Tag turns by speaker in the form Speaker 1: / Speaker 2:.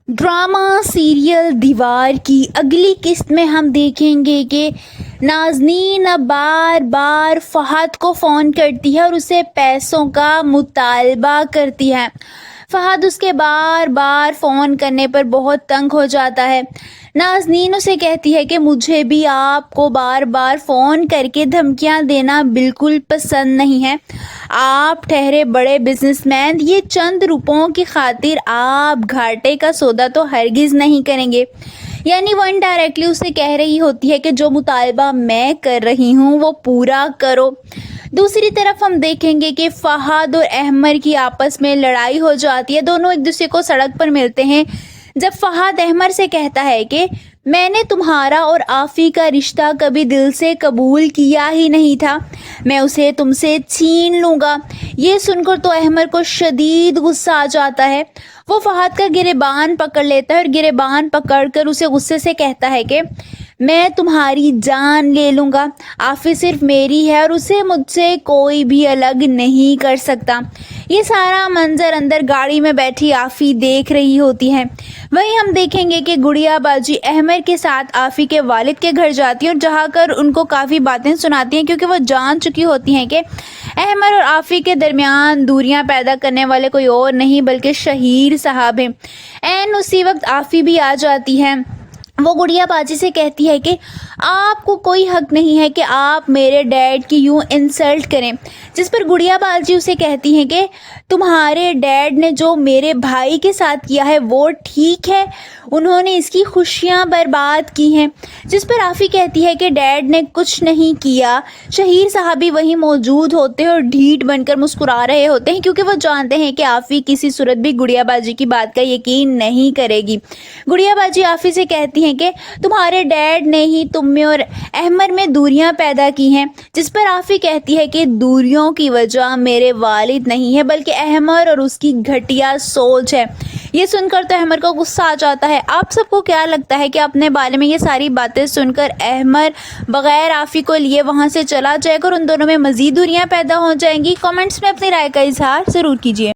Speaker 1: Drama serial دیوار کی اگلی قسط میں ہم دیکھیں گے کہ نازنین اب بار بار فہد کو فون کرتی ہے اور اسے پیسوں کا مطالبہ کرتی ہے۔ فہد اس کے بار بار فون کرنے پر بہت تنگ ہو جاتا ہے۔ نازنین اسے کہتی ہے کہ مجھے بھی آپ کو بار بار فون کر کے دھمکیاں دینا بالکل پسند نہیں ہے۔ آپ ٹھہرے بڑے بزنس مین، یہ چند روپوں کی خاطر آپ گھاٹے کا سودا تو ہرگز نہیں کریں گے۔ یعنی وہ انڈائریکٹلی اسے کہہ رہی ہوتی ہے کہ جو مطالبہ میں کر رہی ہوں وہ پورا کرو۔ دوسری طرف ہم دیکھیں گے کہ فہد اور احمر کی آپس میں لڑائی ہو جاتی ہے۔ دونوں ایک دوسرے کو سڑک پر ملتے ہیں جب فہد احمر سے کہتا ہے کہ میں نے تمہارا اور آفی کا رشتہ کبھی دل سے قبول کیا ہی نہیں تھا، میں اسے تم سے چھین لوں گا۔ یہ سن کر تو احمر کو شدید غصہ آ جاتا ہے۔ وہ فہد کا گریبان پکڑ لیتا ہے اور گریبان پکڑ کر اسے غصے سے کہتا ہے کہ میں تمہاری جان لے لوں گا، آفی صرف میری ہے اور اسے مجھ سے کوئی بھی الگ نہیں کر سکتا۔ یہ سارا منظر اندر گاڑی میں بیٹھی آفی دیکھ رہی ہوتی ہے۔ وہیں ہم دیکھیں گے کہ گڑیا باجی احمر کے ساتھ آفی کے والد کے گھر جاتی ہے اور جہاں کر ان کو کافی باتیں سناتی ہیں، کیونکہ وہ جان چکی ہوتی ہیں کہ احمر اور آفی کے درمیان دوریاں پیدا کرنے والے کوئی اور نہیں بلکہ شہیر صاحب ہیں۔ عین اسی وقت آفی بھی آ جاتی ہے۔ وہ گڑیا باجی سے کہتی ہے کہ آپ کو کوئی حق نہیں ہے کہ آپ میرے ڈیڈ کی یوں انسلٹ کریں، جس پر گڑیا باجی اسے کہتی ہیں کہ تمہارے ڈیڈ نے جو میرے بھائی کے ساتھ کیا ہے وہ ٹھیک ہے، انہوں نے اس کی خوشیاں برباد کی ہیں، جس پر آفی کہتی ہے کہ ڈیڈ نے کچھ نہیں کیا۔ شہیر صاحب بھی وہیں موجود ہوتے ہیں اور ڈھیٹ بن کر مسکرا رہے ہوتے ہیں، کیونکہ وہ جانتے ہیں کہ آفی کسی صورت بھی گڑیا باجی کی بات کا یقین نہیں کرے گی۔ گڑیا باجی آفی سے کہتی ہیں کہ تمہارے ڈیڈ نے ہی تم میں اور احمر میں دوریاں پیدا کی ہیں، جس پر آفی کہتی ہے کہ دوریوں کی وجہ میرے والد نہیں ہے بلکہ احمر اور اس کی گھٹیا سوچ ہے۔ یہ سن کر تو احمر کو غصہ آ جاتا ہے۔ آپ سب کو کیا لگتا ہے کہ اپنے بارے میں یہ ساری باتیں سن کر احمر بغیر آفی کو لیے وہاں سے چلا جائے گا اور ان دونوں میں مزید دوریاں پیدا ہو جائیں گی؟ کامنٹس میں اپنی رائے کا اظہار ضرور کیجیے۔